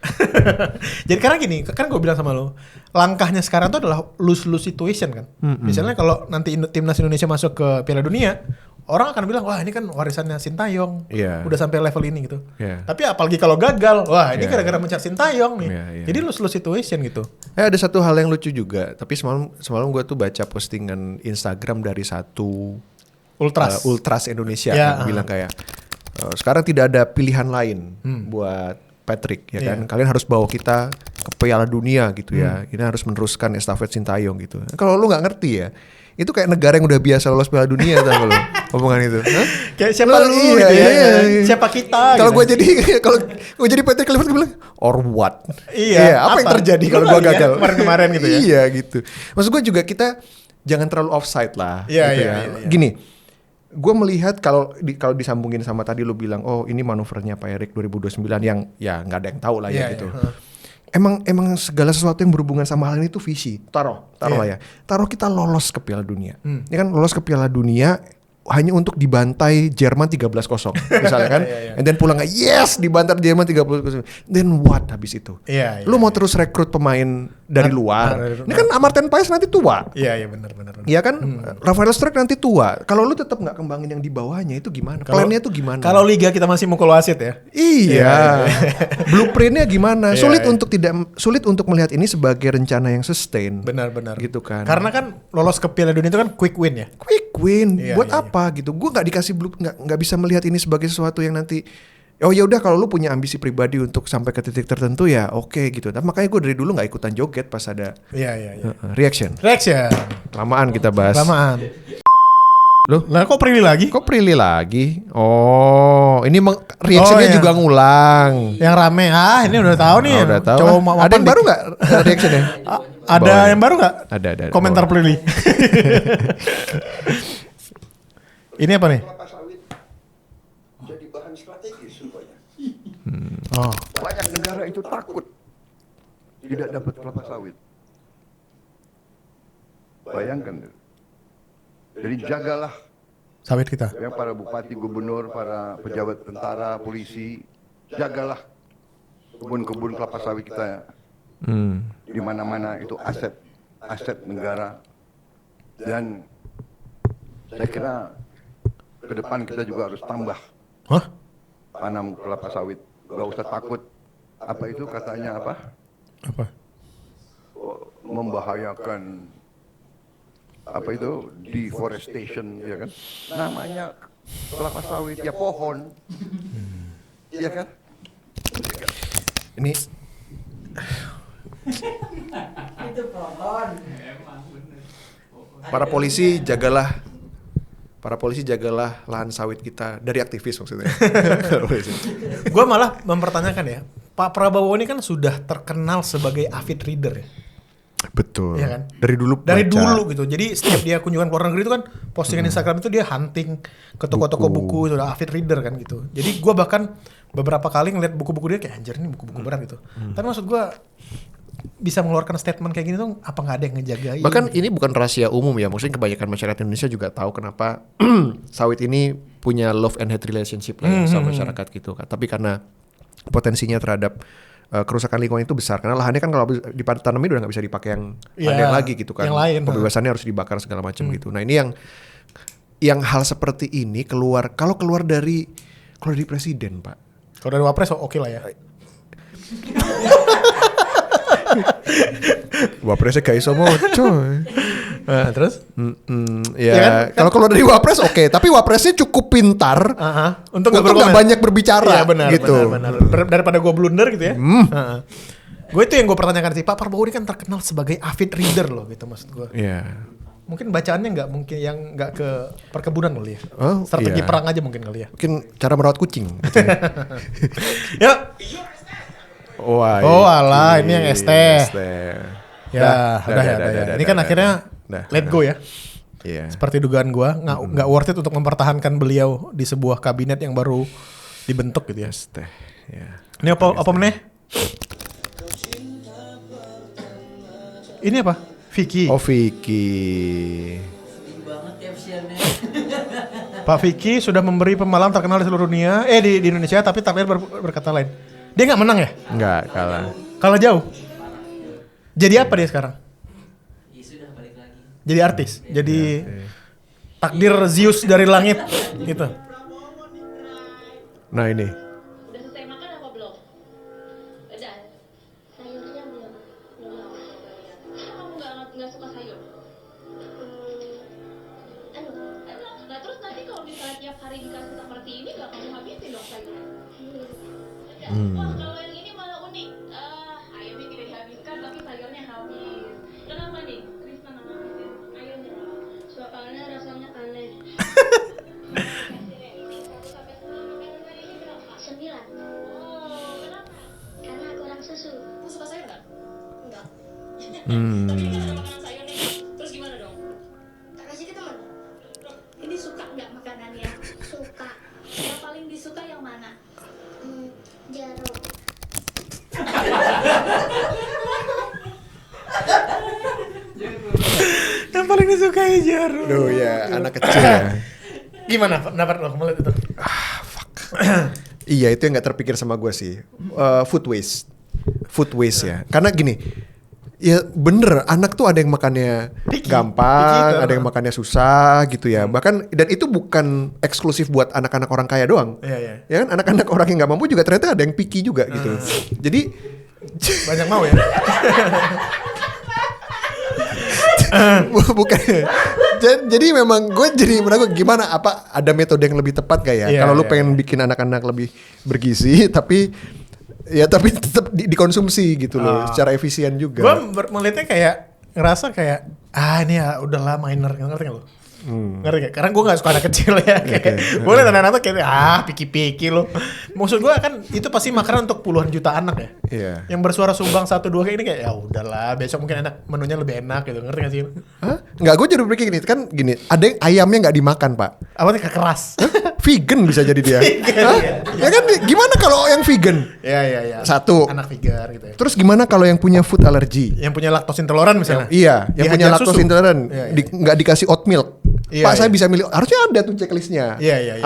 Jadi karena gini, kan gue bilang sama lo, langkahnya sekarang tuh adalah lose-lose situation kan. Misalnya kalau nanti timnas Indonesia masuk ke Piala Dunia, orang akan bilang wah ini kan warisannya Sintayong, udah sampai level ini gitu. Tapi apalagi kalau gagal, wah ini gara-gara mencari Sintayong nih. Jadi lose-lose situation gitu. Ada satu hal yang lucu juga, tapi semalam gue tuh baca postingan Instagram dari satu Ultras Indonesia yang bilang kayak sekarang tidak ada pilihan lain buat Patrick ya kan. Kalian harus bawa kita ke Piala Dunia gitu ya. Ini harus meneruskan estafet Sintayong gitu. Kalau lu nggak ngerti ya, itu kayak negara yang udah biasa lolos Piala Dunia tau lo omongan itu. Kayak siapa lu gitu ya. Siapa kita? Kalau gue jadi Patrick Kluivert gue bilang or what? Iya. Apa yang terjadi kalau gue gagal? Kemarin gitu ya. Iya gitu. Maksud gue juga kita jangan terlalu offside lah. Iya. Gini. Gue melihat kalau disambungin sama tadi lu bilang oh ini manuvernya Pak Erick 2029 yang ya nggak ada yang tahu lah ya gitu. Emang segala sesuatu yang berhubungan sama hal ini tuh visi. Taruh lah ya. Taruh kita lolos ke Piala Dunia. Ini kan lolos ke Piala Dunia hanya untuk dibantai Jerman 13-0 misalnya kan. And then pulang yes dibantai Jerman 13-0. Then what habis itu? Lu mau terus rekrut pemain dari luar. Ini kan Marten Paes nanti tua. Iya benar. Iya kan? Rafael Struijk nanti tua. Kalau lu tetap nggak kembangin yang di bawahnya itu gimana? Plannya itu gimana? Kalau liga kita masih mukul wasit ya. Iya. Blueprintnya gimana? Sulit untuk melihat ini sebagai rencana yang sustain. Benar. Gitu kan. Karena kan lolos ke Piala Dunia itu kan quick win ya. Quick win. Buat apa gitu? Gue nggak dikasih nggak bisa melihat ini sebagai sesuatu yang nanti. Oh ya udah kalau lu punya ambisi pribadi untuk sampai ke titik tertentu ya oke gitu. Tapi makanya gue dari dulu nggak ikutan joget pas ada. Iya. Reaction. Lamaan kita bahas. Loh? Lah kok Prilly lagi? Oh, ini reactionnya juga ngulang. Yang rame. Ini udah tahu nih. Udah tahu. Ada yang baru nggak reactionnya? Ada yang baru nggak? Ada. Komentar Prilly. Ini apa nih? Kelapa sawit jadi bahan strategis rupanya. Banyak negara itu takut tidak dapat kelapa sawit. Bayangkan. Jadi jagalah Sawit kita. yang para bupati, gubernur, para pejabat tentara, polisi, jagalah kebun-kebun kelapa sawit kita. Di mana-mana itu aset negara. Dan saya kira ke depan kita juga harus tambah tanam kelapa sawit. Gak usah takut. Apa itu katanya apa? Apa? Membahayakan apa itu deforestation ya kan? Namanya kelapa sawit ya pohon. Iya kan? Ini Itu pohon. para polisi jagalah lahan sawit kita dari aktivis maksudnya. Gue malah mempertanyakan ya, Pak Prabowo ini kan sudah terkenal sebagai avid reader ya. Betul. Iya kan? Dari dulu gitu. Jadi setiap dia kunjungan ke luar negeri itu kan postingan Instagram itu dia hunting ke toko-toko buku, itu udah avid reader kan gitu. Jadi gue bahkan beberapa kali ngeliat buku-buku dia kayak anjir ini buku-buku berat gitu. Tapi maksud gue bisa mengeluarkan statement kayak gini tuh apa nggak ada yang ngejagain? Bahkan ini bukan rahasia umum ya, maksudnya kebanyakan masyarakat Indonesia juga tahu kenapa sawit ini punya love and hate relationship lah ya, sama masyarakat gitu kan. Tapi karena potensinya terhadap kerusakan lingkungan itu besar, karena lahannya kan kalau ditanami udah nggak bisa dipakai yang ada lagi gitu kan. Yang lain, pembebasannya harus dibakar segala macam gitu. Nah ini yang hal seperti ini keluar dari presiden Pak. Kalau dari Wapres oke lah ya. Wapresnya gak iso mau coy. Terus? Ya kan? Kalau dari Wapres oke, tapi Wapresnya cukup pintar untuk nggak banyak berbicara. Iya benar, gitu. benar. Daripada gue blunder gitu ya. Gue itu yang gue pertanyakan sih, Pak Prabowo ini kan terkenal sebagai avid reader loh gitu maksud gue. Iya. Mungkin bacaannya nggak yang nggak ke perkebunan kali ya. iya. Strategi perang aja mungkin kali ya. Mungkin cara merawat kucing. Gitu ya. Wah, alah ini yang ST. Ya, udah. Ini kan akhirnya let go ya. Iya. Seperti dugaan gua, nggak worth it untuk mempertahankan beliau di sebuah kabinet yang baru dibentuk gitu ya. ST. Ya. Ini apa meneh? Ini apa? Vicky. Oh, Vicky. Banget captionnya. Pak Vicky sudah memberi pemalang terkenal di seluruh dunia, di Indonesia, tapi takdir berkata lain. Dia nggak menang ya? Nggak, kalah. Kalah jauh. Jadi apa dia sekarang? Ya sudah balik lagi. Jadi artis. Jadi takdir Zeus dari langit gitu. Nah ini. Udah selesai makan apa belum? Udah. Sayurnya belum. Kamu nggak suka sayur? Nah terus nanti kalau misalnya tiap hari dikasih seperti ini nggak kamu habisin dong sayurnya? Wah kalau yang ini malah unik. Ayamnya tidak dihabiskan tapi sayurnya habis. Kenapa nih? Krisna nggak habisin ayamnya? Soalnya rasanya aneh. 9. Oh, kenapa? Karena kurang susu. Lu suka sayur nggak? Enggak. Tapi kita udah makanan sayur nih. Terus gimana dong? Tak kasih ke teman. Ini suka nggak makanannya? Suka. Yang paling disuka yang mana? Jeruk. Yang paling disukai jeruk. Duh ya, anak kecil ya. Gimana pendapat lo melihat itu? Iya, itu yang nggak terpikir sama gue sih. Food waste ya. Karena gini, ya bener, anak tuh ada yang makannya gampang, ada yang makannya susah gitu ya. Bahkan dan itu bukan eksklusif buat anak-anak orang kaya doang. Iya. Ya kan, anak-anak orang yang nggak mampu juga ternyata ada yang picky juga gitu. Jadi Banyak mau ya? bukan. Jadi memang gue jadi menurut gue gimana, apa ada metode yang lebih tepat gak ya? Kalau lu pengen bikin anak-anak lebih bergizi tapi tetap dikonsumsi gitu loh, secara efisien juga. Gue melihatnya kayak ngerasa kayak ini ya udahlah minor, ngerti gak lo? Ngerti gak? Karena gue gak suka anak kecil ya. Gue liat anak-anak kayak piki-piki lo. Maksud gue kan itu pasti makanan untuk puluhan juta anak ya. Iya. Yang bersuara sumbang 1-2 kayak ini kayak ya udahlah, besok mungkin enak, menunya lebih enak gitu. Ngerti gak sih? Hah? Enggak, gue jadi berpikir gini, ada yang ayamnya nggak dimakan, Pak. Apa nih keras? Vegan bisa jadi dia. Ya kan, gimana kalau yang vegan? Iya. Satu. Anak vegan gitu ya. Terus gimana kalau yang punya food allergy? Yang punya laktos intoleran misalnya. Iya, yang punya Dihajar laktos susu. intoleran, Iya. nggak dikasih oat milk. Iya, Pak, saya iya. bisa milih. Harusnya ada tuh checklistnya. Iya.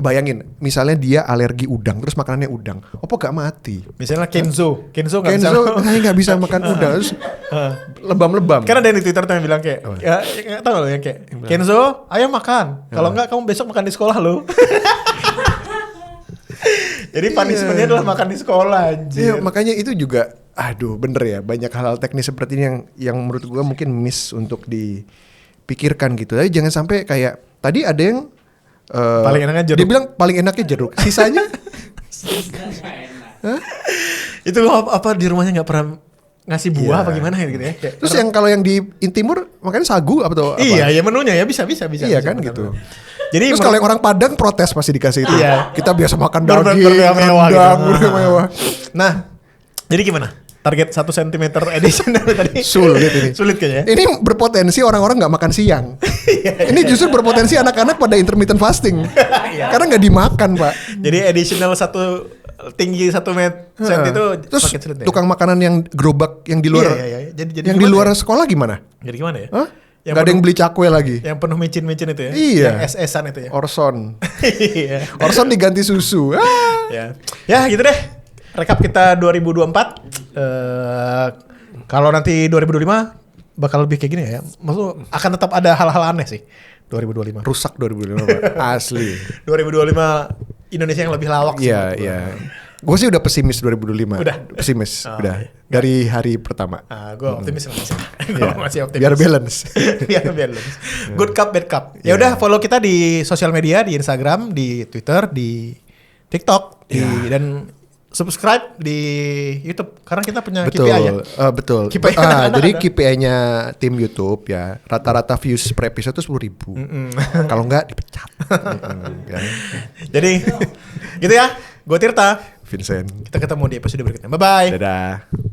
Bayangin, misalnya dia alergi udang, terus makanannya udang. Apa gak mati? Misalnya Kenzo nggak bisa. Kenzo nggak bisa makan udang, terus lebam-lebam. Karena ada yang di Twitter tuh yang bilang kayak, tau gak lo yang kayak, Kenzo, ayo makan. Kalau enggak kamu besok makan di sekolah lo. Jadi punishment-nya adalah makan di sekolah anjir. Iya, makanya itu juga, bener ya, banyak hal-hal teknis seperti ini yang menurut gua mungkin miss untuk dipikirkan gitu. Tapi jangan sampai kayak tadi ada yang Paling enaknya jeruk. Dia bilang paling enaknya jeruk. Sisanya Itu apa di rumahnya nggak pernah ngasih buah apa gimana gitu ya? Kayak, terus yang kalau yang di timur makanya sagu apa? Iya, menunya ya bisa. Iya kan gitu. Jadi terus kalau yang orang Padang protes pasti dikasih itu. Iya. Kita biasa makan daging, bermewah-mewah rendang, gitu. bermewah. Nah, jadi gimana? Target 1 cm edition tadi Sulit ini. Sulit kayaknya. Ini berpotensi orang-orang nggak makan siang. Ini justru berpotensi anak-anak pada intermittent fasting. Karena nggak dimakan, Pak. Jadi additional tinggi 1 cm itu Terus makin sulit ya? tukang makanan yang gerobak yang di luar, Iya. Jadi yang di luar sekolah gimana? Jadi gimana ya? Hah? Yang Gak ada yang beli cakwe lagi. Yang penuh micin-micin itu ya? Iya. Yang es-esan itu ya? Orson. Iya. Orson diganti susu. Ya gitu deh. Rekap kita 2024. Kalau nanti 2025 bakal lebih kayak gini ya. Maksud akan tetap ada hal-hal aneh sih 2025. Rusak 2025, Pak. Asli. 2025 Indonesia yang lebih lawak sih. Iya. Gue sih udah pesimis 2025. Udah? Pesimis, Oh, udah. iya. Dari hari pertama. Gue optimis lah masih. Iya. Masih optimis. Biar balance. Biar balance. Good cup, bad cup. Ya udah follow kita di sosial media, di Instagram, di Twitter, di TikTok, dan subscribe di YouTube karena kita punya Betul, KPI ya. Betul. KPI anak-anak Jadi ada. KPI-nya tim YouTube ya, rata-rata views per episode tuh 10.000. Kalau enggak dipecat. Kan? Jadi gitu ya. Gue Tirta. Vincent. Kita ketemu di episode berikutnya. Bye bye. Dadah.